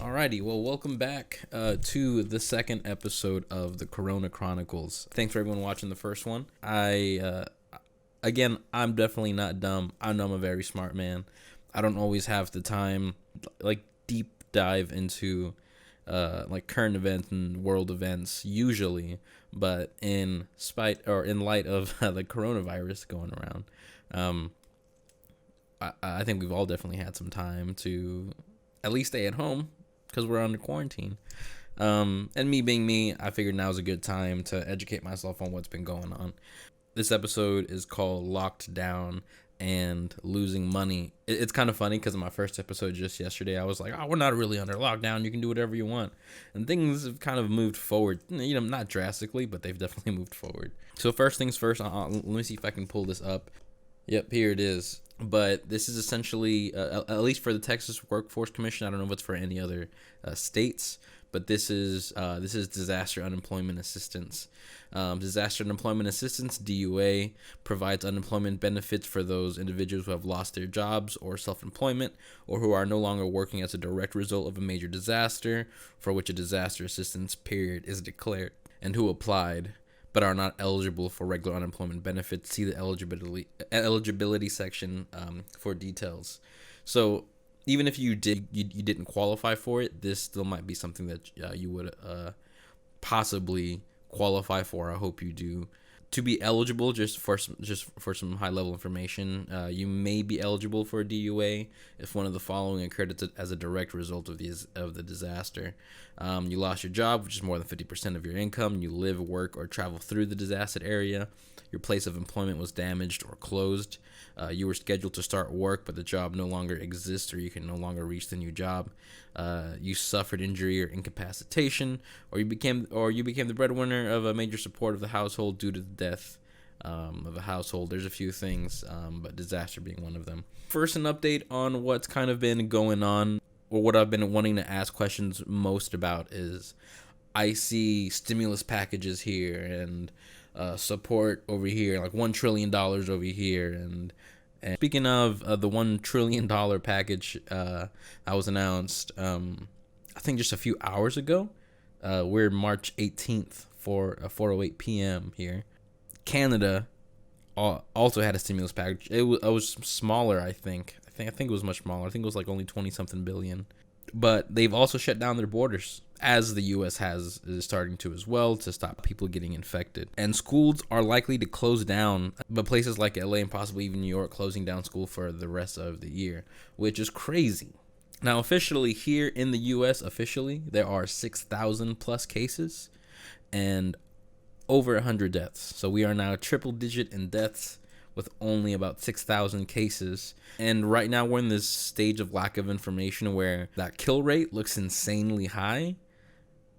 Alrighty, well, welcome back to the second episode of the Corona Chronicles. Thanks for everyone watching the first one. Again, I'm definitely not dumb. I know I'm a very smart man. I don't always have the time, deep dive into, current events and world events usually, but in light of the coronavirus going around, I think we've all definitely had some time to at least stay at home because we're under quarantine. And me being me, I figured now's a good time to educate myself on what's been going on. This episode is called Locked Down and Losing Money. It's kind of funny because in my first episode just yesterday, I was like, oh, we're not really under lockdown. You can do whatever you want. And things have kind of moved forward, not drastically, but they've definitely moved forward. So first things first, let me see if I can pull this up. Yep, here it is. But this is essentially, at least for the Texas Workforce Commission, I don't know if it's for any other states, but this is disaster unemployment assistance. Disaster unemployment assistance, DUA, provides unemployment benefits for those individuals who have lost their jobs or self-employment, or who are no longer working as a direct result of a major disaster for which a disaster assistance period is declared, and who applied but are not eligible for regular unemployment benefits. See the eligibility section for details. So even if you didn't qualify for it, this still might be something that you would possibly qualify for. I hope you do. To be eligible, just for some high level information, you may be eligible for a DUA if one of the following occurred as a direct result of the disaster. You lost your job, which is more than 50% of your income. You live, work, or travel through the disaster area. Your place of employment was damaged or closed. You were scheduled to start work, but the job no longer exists, or you can no longer reach the new job. You suffered injury or incapacitation, or you became the breadwinner of a major support of the household due to the death of a household. There's a few things, but disaster being one of them. First, an update on what's kind of been going on, or what I've been wanting to ask questions most about is I see stimulus packages here and support over here, like $1 trillion over here. And speaking of the $1 trillion package that was announced, I think just a few hours ago, we're March 18th for 4:08 p.m. here. Canada also had a stimulus package. It was smaller, I think. I think it was much smaller. I think it was like only 20-something billion. But they've also shut down their borders, as the U.S. is starting to as well, to stop people getting infected. And schools are likely to close down, but places like LA and possibly even New York closing down school for the rest of the year, which is crazy. Now, officially here in the U.S., there are 6,000 plus cases and over 100 deaths. So we are now triple digit in deaths with only about 6,000 cases. And right now we're in this stage of lack of information where that kill rate looks insanely high,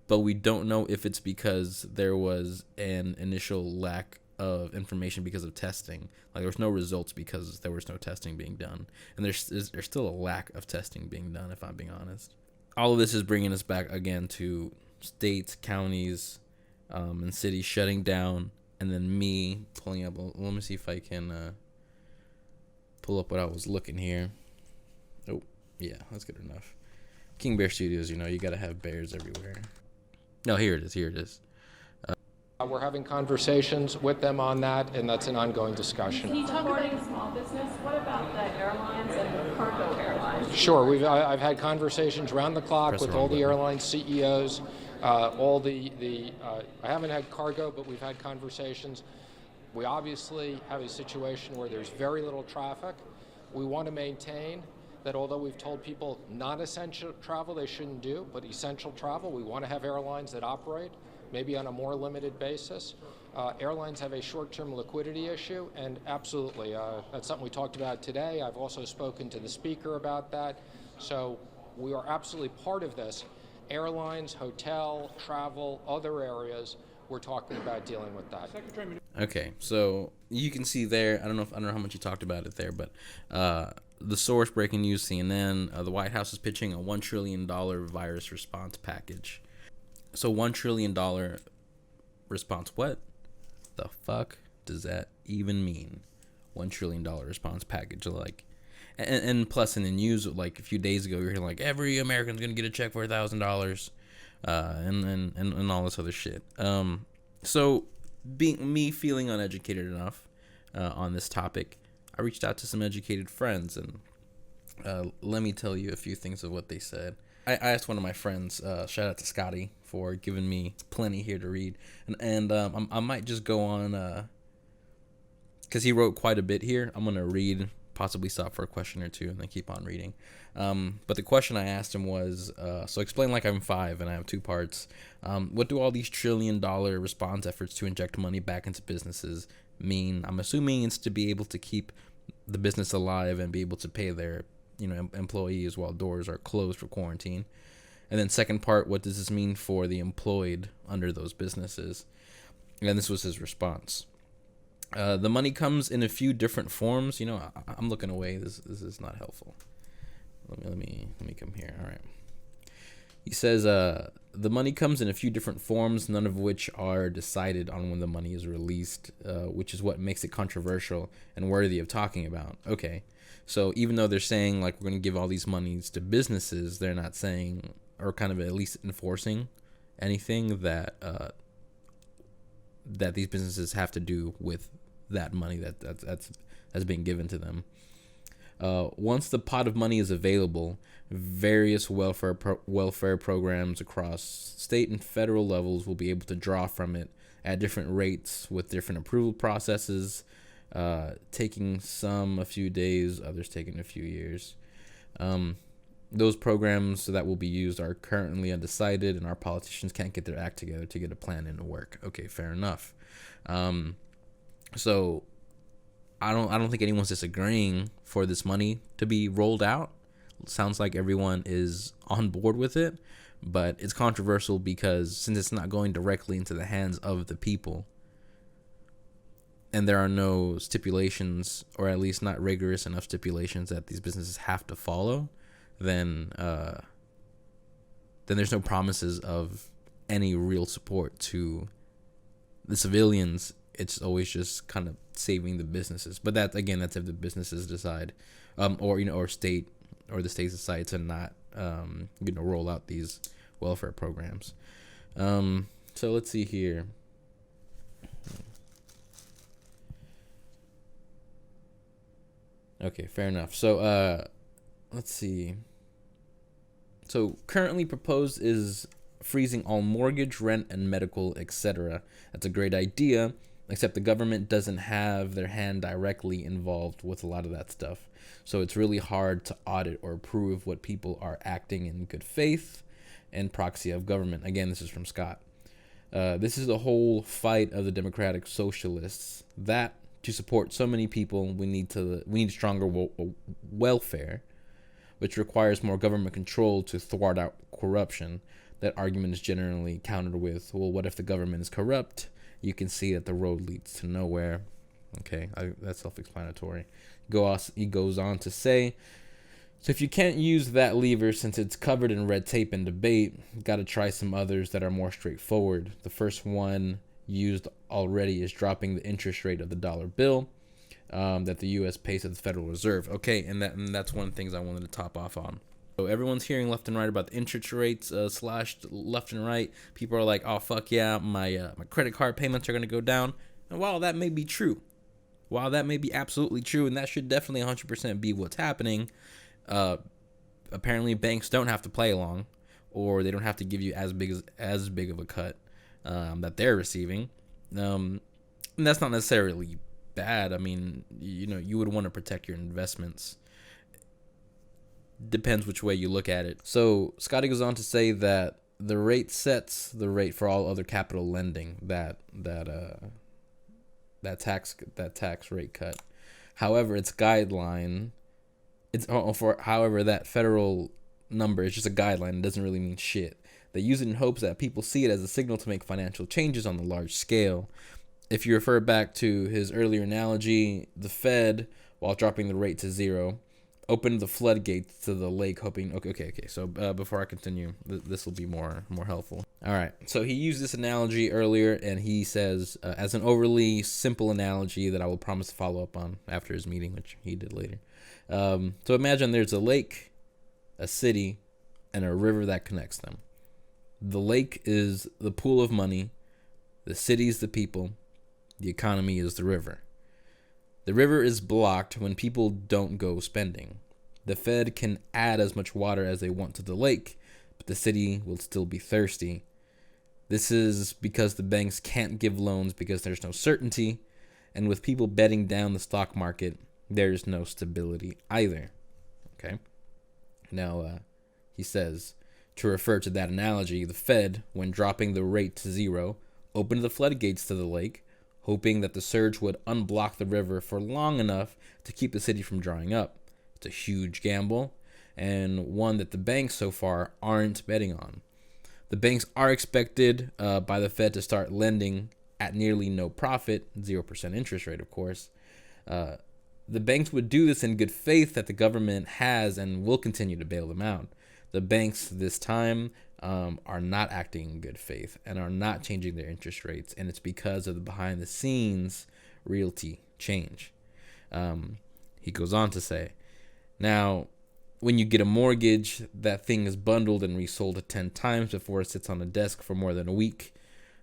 but we don't know if it's because there was an initial lack of information because of testing. Like, there's no results because there was no testing being done. And there's still a lack of testing being done, if I'm being honest. All of this is bringing us back again to states, counties, and cities shutting down. And then me pulling up. Let me see if I can pull up what I was looking here. Oh, yeah, that's good enough. King Bear Studios, you got to have bears everywhere. No, here it is. We're having conversations with them on that, and that's an ongoing discussion. Can you talk about small business? What about the airlines and the cargo airlines? Sure. I've had conversations round the clock with all the airline CEOs. I haven't had cargo, but we've had conversations. We obviously have a situation where there's very little traffic. We want to maintain that although we've told people non-essential travel they shouldn't do, but essential travel, we want to have airlines that operate, maybe on a more limited basis. Airlines have a short-term liquidity issue, and absolutely, that's something we talked about today. I've also spoken to the speaker about that. So we are absolutely part of this. Airlines, hotel, travel, other areas, we're talking about dealing with that. Okay, so you can see there, I don't know how much you talked about it there, but the source, breaking news, CNN, the White House is pitching a $1 trillion virus response package. So $1 trillion response, what the fuck does that even mean? $1 trillion response package, like, And plus in the news, like a few days ago, you're hearing like every American's gonna get a check for $1,000, and all this other shit. So being me feeling uneducated enough on this topic, I reached out to some educated friends, and let me tell you a few things of what they said. I asked one of my friends, shout out to Scotty for giving me plenty here to read, and I might just go on because he wrote quite a bit here. I'm gonna read, possibly stop for a question or two, and then keep on reading. But the question I asked him was, so explain like I'm 5 and I have 2 parts. What do all these $1 trillion response efforts to inject money back into businesses mean? I'm assuming it's to be able to keep the business alive and be able to pay their employees while doors are closed for quarantine. And then second part, what does this mean for the employed under those businesses? And this was his response. The money comes in a few different forms. I'm looking away. This is not helpful. Let me come here. All right. He says the money comes in a few different forms, none of which are decided on when the money is released, which is what makes it controversial and worthy of talking about. Okay. So even though they're saying like we're going to give all these monies to businesses, they're not saying, or kind of at least enforcing anything that that these businesses have to do with that money that's being given to them. Once the pot of money is available, various welfare programs across state and federal levels will be able to draw from it at different rates with different approval processes, taking some a few days, others taking a few years. Those programs that will be used are currently undecided, and our politicians can't get their act together to get a plan into work. Okay, fair enough. So I don't think anyone's disagreeing for this money to be rolled out. Sounds like everyone is on board with it, but it's controversial because since it's not going directly into the hands of the people, and there are no stipulations, or at least not rigorous enough stipulations that these businesses have to follow, then there's no promises of any real support to the civilians. It's always just kind of saving the businesses. But that's if the businesses decide, or the state decide to not, roll out these welfare programs. So let's see here. Okay, fair enough. So, let's see. So currently proposed is freezing all mortgage, rent, and medical, etc. That's a great idea, except the government doesn't have their hand directly involved with a lot of that stuff. So it's really hard to audit or prove what people are acting in good faith and proxy of government. Again, this is from Scott. This is the whole fight of the democratic socialists, that to support so many people, we need stronger welfare, which requires more government control to thwart out corruption. That argument is generally countered with, well, what if the government is corrupt? You can see that the road leads to nowhere. Okay, that's self-explanatory. He goes on to say, so if you can't use that lever since it's covered in red tape and debate, you got to try some others that are more straightforward. The first one used already is dropping the interest rate of the dollar bill that the U.S. pays to the Federal Reserve. Okay, and that's one of the things I wanted to top off on. So everyone's hearing left and right about the interest rates slashed left and right. People are like, oh, fuck yeah, my credit card payments are going to go down. And while that may be true, while that may be absolutely true, and that should definitely 100% be what's happening, apparently banks don't have to play along, or they don't have to give you as big of a cut that they're receiving. And that's not necessarily bad. I mean, you would want to protect your investments. Depends which way you look at it. So Scotty goes on to say that the rate sets the rate for all other capital lending, that tax rate cut. However, that federal number is just a guideline. It doesn't really mean shit. They use it in hopes that people see it as a signal to make financial changes on the large scale. If you refer back to his earlier analogy, the Fed, while dropping the rate to 0, opened the floodgates to the lake, hoping. Okay. So before I continue, this will be more helpful. All right. So he used this analogy earlier, and he says, as an overly simple analogy that I will promise to follow up on after his meeting, which he did later. So imagine there's a lake, a city, and a river that connects them. The lake is the pool of money. The city is the people. The economy is the river. The river is blocked when people don't go spending. The Fed can add as much water as they want to the lake, but the city will still be thirsty. This is because the banks can't give loans because there's no certainty, and with people betting down the stock market, there's no stability either. Okay? Now, he says, to refer to that analogy, the Fed, when dropping the rate to zero, opened the floodgates to the lake, hoping that the surge would unblock the river for long enough to keep the city from drying up. It's a huge gamble, and one that the banks so far aren't betting on. The banks are expected by the Fed to start lending at nearly no profit, 0% interest rate, of course. The banks would do this in good faith that the government has and will continue to bail them out. The banks this time are not acting in good faith and are not changing their interest rates, and it's because of the behind the scenes realty change. He goes on to say, now, when you get a mortgage, that thing is bundled and resold 10 times before it sits on a desk for more than a week.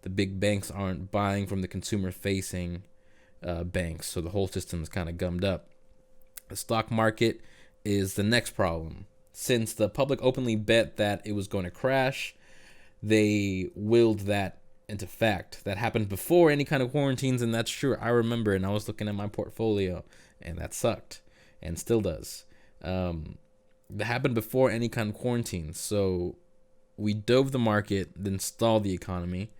The big banks aren't buying from the consumer-facing banks, so the whole system is kind of gummed up. The stock market is the next problem. Since the public openly bet that it was going to crash, they willed that into fact. That happened before any kind of quarantines, and that's true. I remember, and I was looking at my portfolio, and that sucked, and still does. That happened before any kind of quarantine, so we dove the market, then stalled the economy.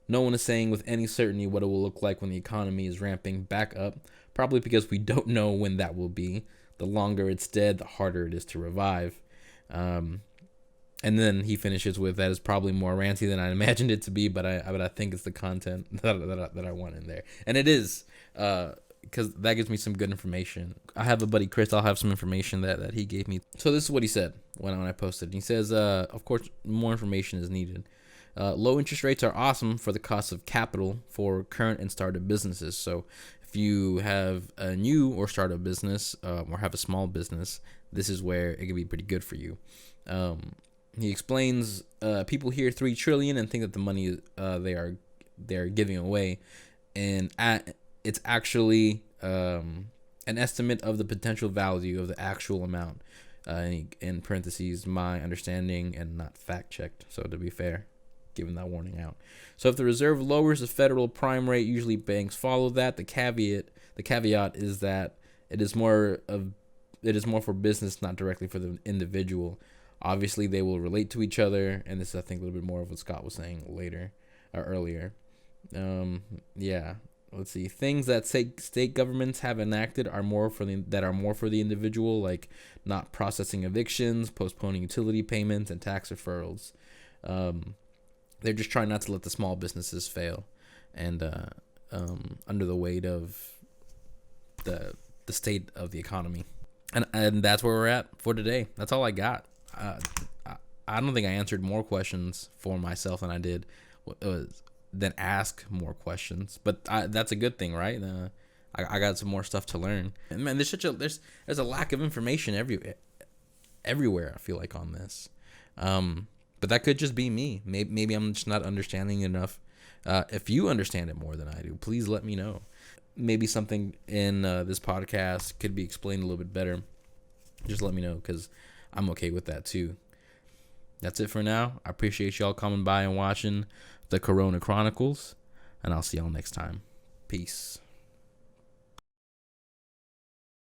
No one is saying with any certainty what it will look like when the economy is ramping back up, probably because we don't know when that will be. The longer it's dead, the harder it is to revive. And then he finishes with, that is probably more ranty than I imagined it to be, but I think it's the content that I want in there, and it is, because that gives me some good information. I have a buddy Chris. I'll have some information that he gave me. So this is what he said when I posted. He says, of course, more information is needed. Low interest rates are awesome for the cost of capital for current and startup businesses. So if you have a new or startup business or have a small business, this is where it can be pretty good for you. He explains, people hear $3 trillion and think that the money they're giving away, and it's actually an estimate of the potential value of the actual amount. In parentheses, my understanding and not fact checked. So to be fair, giving that warning out. So if the Reserve lowers the federal prime rate, usually banks follow that. The caveat is that it is more for business, not directly for the individual. Obviously, they will relate to each other, and this is, I think, a little bit more of what Scott was saying earlier. Yeah. Let's see. Things that state governments have enacted are more for the individual, like not processing evictions, postponing utility payments, and tax referrals. They're just trying not to let the small businesses fail, and under the weight of the state of the economy. And that's where we're at for today. That's all I got. I don't think I answered more questions for myself than I did than ask more questions, but that's a good thing, right? I got some more stuff to learn, and man, there's a lack of information everywhere. I feel like on this, but that could just be me. Maybe I'm just not understanding enough. If you understand it more than I do, please let me know. Maybe something in this podcast could be explained a little bit better. Just let me know, because I'm okay with that too. That's it for now. I appreciate y'all coming by and watching the Corona Chronicles, and I'll see y'all next time. Peace.